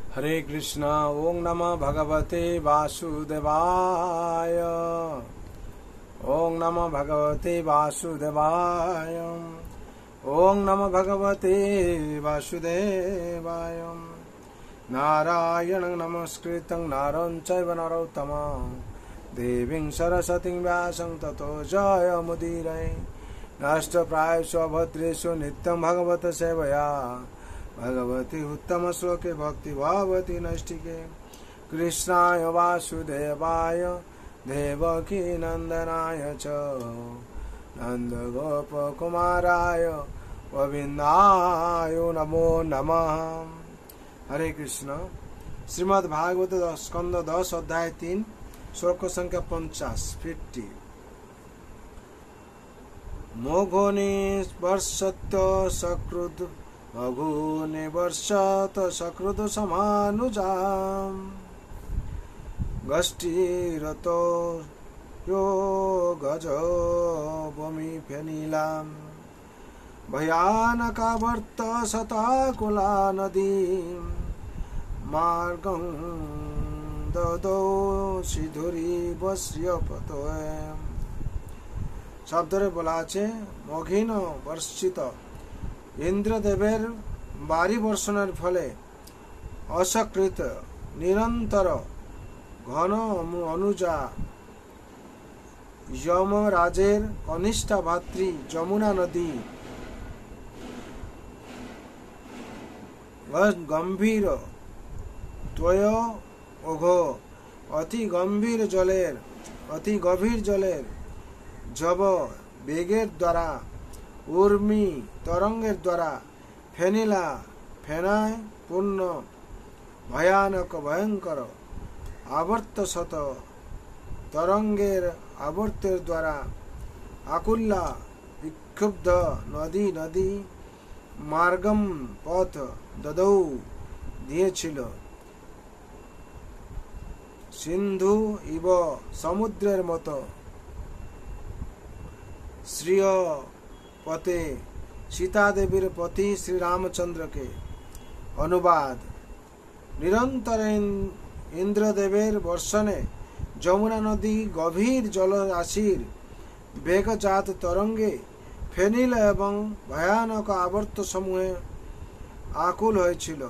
हरे कृष्णा। ओम नमः भगवते वासुदेवाय। ओम नमः भगवते वासुदेवाय। ओम नमः भगवते वासुदेवाय। नारायणं नमस्कृतं नरं चैव नरोत्तमं देवीं सरस्वतीं व्यासं ततो जयमुदीरये। नष्टप्रायेषु अभद्रेषु नित्यं भगवत सेवया भगवती उत्तम श्लोके भक्ति भावती नैष्टिके। कृष्णाय वासुदेवाय देवकी नंदनाय च नंदगोपकुमाराय गोविंदाय नमो नमः। हरे कृष्ण। श्रीमद् भागवत स्कंद 10 अध्याय 3 श्लोक संख्या 50। मोघोनि वर्षत्य सकृद मघुनि वर्षत सकृद समानुजाम् गष्टिरतो यो गजो भूमि फेनिलाम् भयानका वर्त शताकुला नदी मार्गं ददौ सिधुरी बस्य पतोयम्। शब्दरे বলা আছে মঘিন বর্ষিত ইন্দ্রদেবের বাড়ি বর্ষণের ফলে অসকৃত নিরন্তর ঘন অনুজা যমরাজের কনিষ্ঠা ভাতৃ যমুনা নদী গম্ভীর ত্বয় ওঘ অতি গভীর জলের जब बेगेर द्वारा ऊर्मी तरंगेर द्वारा फेनिला फेनाय पूर्ण भयानक भयंकर आवर्त शत तरंगेर आवर्तेर द्वारा आकुल्ला विक्षुब्ध नदी मार्गम पथ ददौ दिएछिल सिंधु इव समुद्रेर मतो श्रीय पते सीता देवीर पति श्री रामचंद्र के अनुवाद। निरंतर इंद्रदेवेर वर्षणे যমুনা नदी गभीर जलराशिर बेगजात तरंगे फेनिल एवं भयानक आवर्त समूहे आकुल हয়েছিল।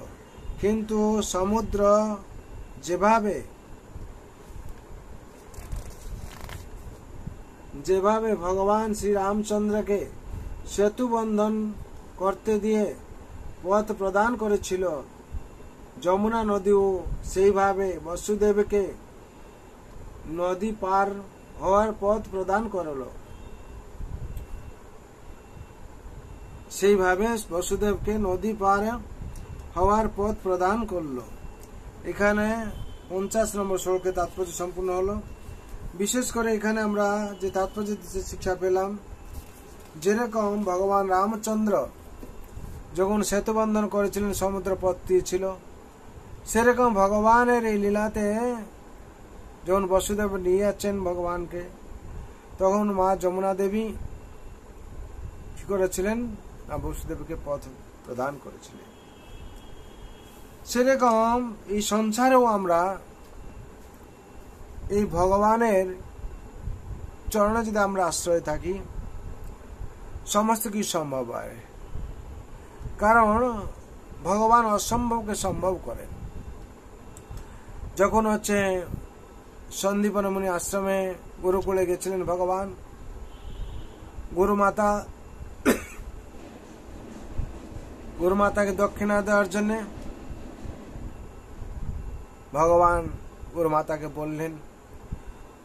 किन्तु समुद्र যেভাবে ভগবান শ্রী রামচন্দ্র के सेतु बंधन करते दिए पथ प्रदान करेছিল, যমুনা নদীও সেইভাবে বসুদেবকে নদী পার হওয়ার পথ প্রদান করলো। সেইভাবে বসুদেবকে নদী পার হওয়ার পথ প্রদান করলো। এখানে 50 নম্বর শ্লোকে তাৎপর্য সম্পূর্ণ হলো। বিশেষ করে এখানে আমরা যে তাৎপর্য শিক্ষা পেলাম, যেরকম ভগবান রামচন্দ্র যখন সেতু বন্ধন করেছিলেন সমুদ্র পথ দিয়েছিল, সেরকম ভগবানের এই লীলাতে যখন বসুদেব নিয়ে যাচ্ছেন ভগবানকে, তখন মা যমুনা দেবী কি করেছিলেন না বসুদেবকে পথ প্রদান করেছিলেন। সেরকম এই সংসারেও আমরা এই ভগবানের চরণে যদি আমরা আশ্রয় থাকি, সমস্ত কিছু সম্ভব হয়। কারণ ভগবান অসম্ভবকে সম্ভব করেন। যখন সন্দীপন মুনি আশ্রমে গুরুকুলে গেছিলেন ভগবান, গুরুমাতাকে দক্ষিণা দেওয়ার জন্য ভগবান গুরুমাতাকে বললেন,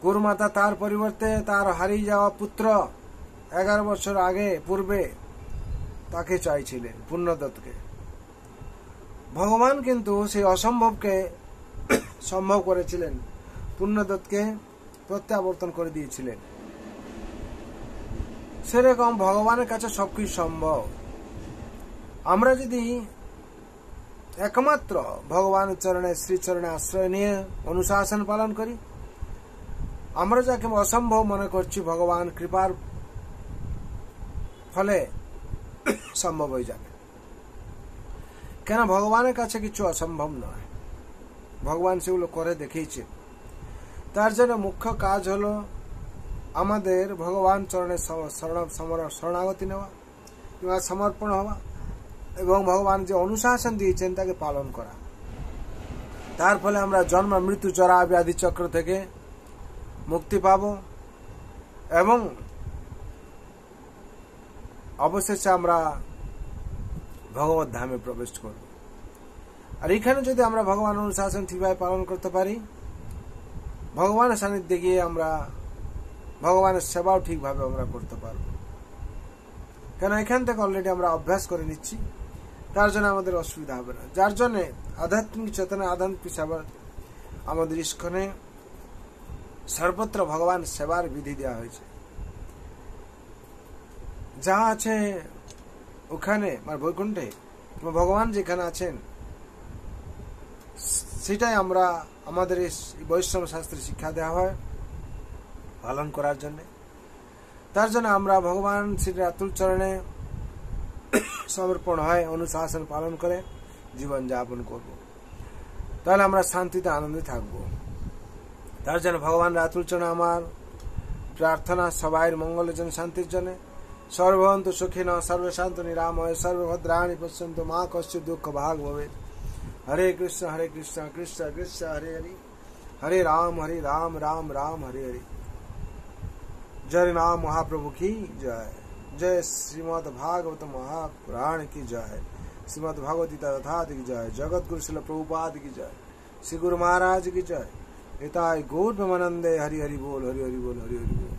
গুরুমাতা তার পরিবর্তে তার হারিয়ে যাওয়া পুত্র 11 বছর আগে পূর্বে তাকে চাইছিলেন, পুণ্যদত্তকে। ভগবান কিন্তু সেই অসম্ভবকে সম্ভব করেছিলেন, পুণ্যদত্তকে প্রত্যাবর্তন করে দিয়েছিলেন। সেরকম ভগবানের কাছে সবকিছু সম্ভব। আমরা যদি একমাত্র ভগবানের চরণে শ্রীচরণে আশ্রয় নিয়ে অনুশাসন পালন করি, আমরা যাকে অসম্ভব মনে করছি ভগবান কৃপার ফলে সম্ভব হয়ে যাবে। কেন ভগবানের কাছে কিছু অসম্ভব নয়। ভগবান সেগুলো করে দেখিয়েছে। তার জন্য মুখ্য কাজ হলো আমাদের ভগবান চরণে শরণাগতি নেওয়া কিংবা সমর্পণ হওয়া এবং ভগবান যে অনুশাসন দিয়েছেন তাকে পালন করা। তার ফলে আমরা জন্ম মৃত্যু জরা ব্যাধি চক্র থেকে মুক্তি পাব এবং অবশেষে আমরা ভগবত ধামে প্রবেশ করব। আর এখানে যদি আমরা ভগবান অনুশাসন ঠিকভাবে পালন করতে পারি, ভগবানের সান্নিধ্যে গিয়ে আমরা ভগবানের সেবাও ঠিকভাবে আমরা করতে পারব। কেন এখান থেকে অলরেডি আমরা অভ্যাস করে নিচ্ছি, তার জন্য আমাদের অসুবিধা হবে না। যার জন্য আধ্যাত্মিক চেতনা আধ্যাত্মিক সেবা আমাদের ইস্কনে সর্বত্র ভগবান সেবার বিধি দেওয়া হয়েছে। যা আছে ওখানে মানে বৈকুণ্ঠে ভগবান যেখানে আছেন সেটাই আমরা আমাদের বৈষ্ণব শাস্ত্রে শিক্ষা দেওয়া হয় পালন করার জন্য। তার জন্য আমরা ভগবান শ্রী আতুল চরণে সমর্পণ হয় অনুশাসন পালন করে জীবন যাপন করব, তাহলে আমরা শান্তিতে আনন্দে থাকবো। তার জন্য ভগবান আতুল চরণে আমার প্রার্থনা সবাই মঙ্গলের জন্য, শান্তির জন্য। সর্বন্ত সুখিন সর্বশান্ত নিরাময় সর্বভদ্রাণি পশ্যন্তু মা কশ্চিৎ দুঃখ ভাগ ভবেৎ। হরে কৃষ্ণ কৃষ্ণ কৃষ্ণ হরে হরে, হরে রাম রাম রাম হরে হরে। जय नाम महाप्रभु की जय। जय श्रीमद् भागवत महापुराण की जय। श्रीमद् भगवती तथा की जय। जगत गुरु श्रील प्रभुपाद की जय। श्री गुरु महाराज की जय। हिताय गौर प्रेमानंदे हरि हरि बोल हरि हरि बोल हरि हरि बोल।